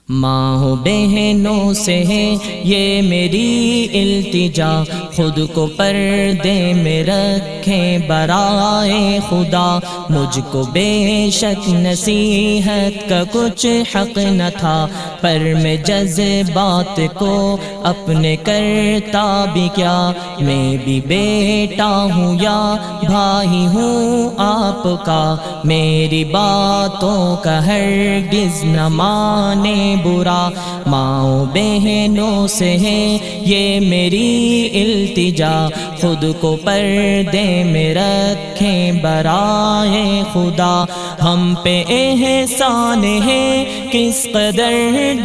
ماں بہنوں سے ہے یہ میری التجا، خود کو پردے میں رکھیں برائے خدا۔ مجھ کو بے شک نصیحت کا کچھ حق نہ تھا، پر میں جذبات کو اپنے کرتا بھی کیا۔ میں بھی بیٹا ہوں یا بھائی ہوں آپ کا، میری باتوں کا ہرگز نہ مانے برا۔ ماں بہنوں سے ہے یہ میری التجا، خود کو پردے میں رکھیں برائے خدا۔ ہم پہ احسان ہے کس قدر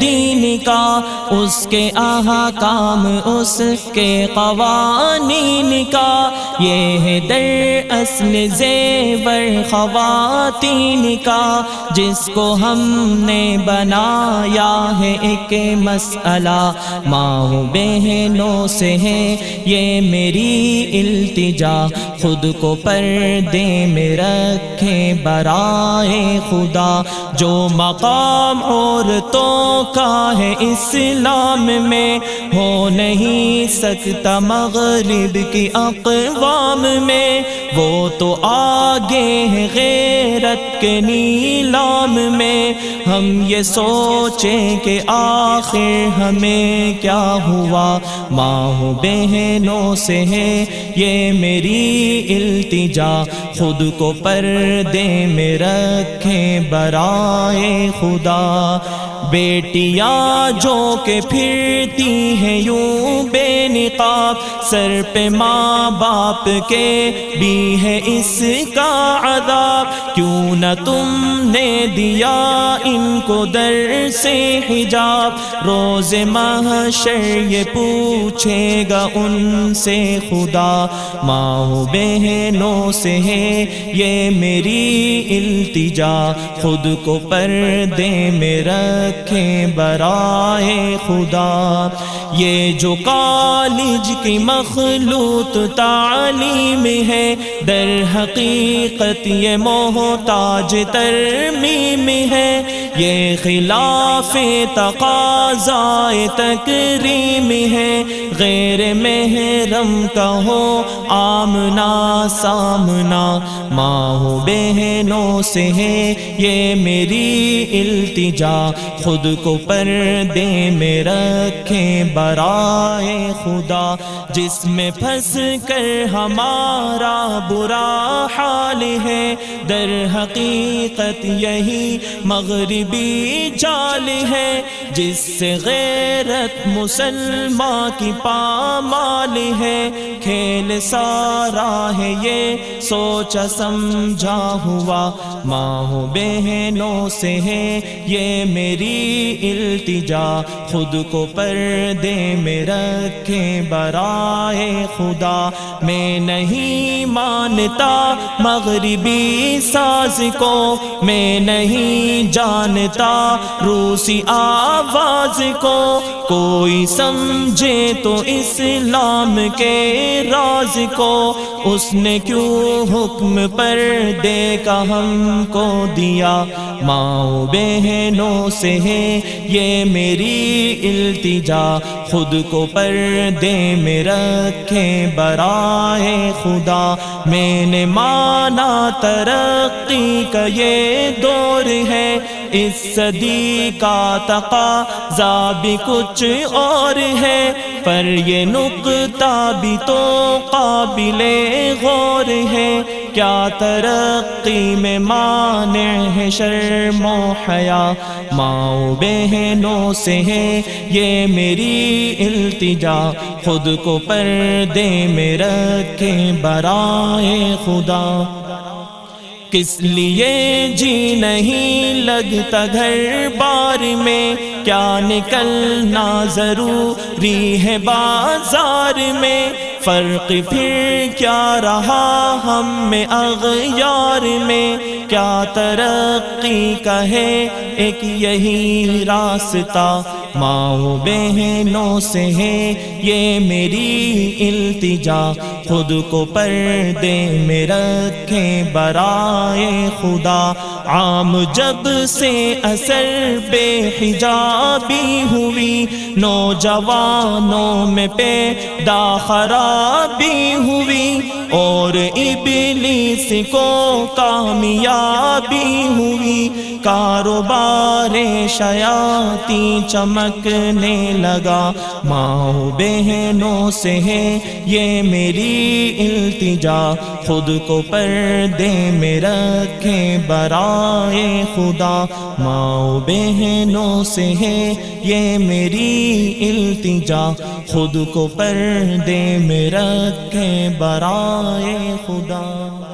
دین کا، اس کے احکام اس کے قوانین کا۔ یہ ہے در اصل زیور خواتین کا، جس کو ہم نے بنایا ہے ایک مسئلہ۔ ماں بہنوں سے ہے یہ میری التجا، خود کو پردے میں رکھیں برائے خدا۔ جو مقام عورتوں کا ہے اسلام میں، ہو نہیں سکتا مغرب کی اقوام میں۔ وہ تو آگے ہے غیرت کے نیلام میں، ہم یہ سوچیں کہ آخر ہمیں کیا ہوا۔ ماں بہنوں سے ہے یہ میری التجا، خود کو پردے میں رکھیں برائے خدا۔ بیٹیاں جو کہ پھرتی ہیں یوں بے نقاب، سر پہ ماں باپ کے بھی ہے اس کا عذاب۔ کیوں نہ تم نے دیا ان کو در سے حجاب، روز محشر یہ پوچھے گا ان سے خدا۔ ماں بہنوں سے ہے یہ میری التجا، خود کو پردے میں رکھیں برائے خدا۔ یہ جو کالج کی مخلوط تعلیم ہے، در حقیقت یہ محتاج ترمیم ہے۔ یہ خلاف تقاضائے تکریم ہے، غیر محرم کا ہو آمنا سامنا۔ ماں بہنوں سے ہے یہ میری التجا، خود کو پردے میں رکھیں برائے خدا۔ جس میں پھنس کر ہمارا برا حال ہے، در حقیقت یہی مغربی جال ہے۔ جس سے غیرت مسلمان کی پامال ہے، کھیل سارا ہے یہ سوچا سمجھا ہوا۔ ماں بہنوں سے ہے یہ میری التجا، خود کو پردے میں رکھیں برائے خدا۔ میں نہیں مانتا مغربی ساز کو، میں نہیں جانتا روسی آواز کو۔ کوئی سمجھے تو اسلام کے راز کو، اس نے کیوں حکم پردے کا ہم کو دیا۔ ماں بہنوں سے ہے یہ میری التجا، خود کو پردے میں رکھیں برائے خدا۔ میں نے مانا ترقی کا یہ دور ہے، اس صدی کا تقاضا بھی کچھ اور ہے، پر یہ نقطہ بھی تو قابل غور ہے۔ کیا ترقی میں مانع ہے شرم و حیا؟ ماں بہنوں سے ہے یہ میری التجا، خود کو پردے میں رکھیں برائے خدا۔ کس لیے جی نہیں لگتا گھر بار میں، کیا نکلنا ضروری ہے بازار میں؟ فرق پھر کیا رہا ہم میں اغیار میں؟ کیا ترقی کا ہے ایک یہی راستہ؟ ماؤں بہنوں سے ہے یہ میری التجا، خود کو پردے میں رکھیں برائے خدا، عام جب سے اثر بے حجابی ہوئی، نوجوانوں میں پیدا خرابی ہوئی، اور ابلیس کو کامیابی ہوئی، کاروبار شیاطیں چمکنے لگا، ماؤں بہنوں سے ہے یہ میری التجا، خود کو پردے میں رکھیں برائے خدا، ماؤں بہنوں سے ہے یہ میری التجا، خود کو پردے میں رکھیں برائے خدا۔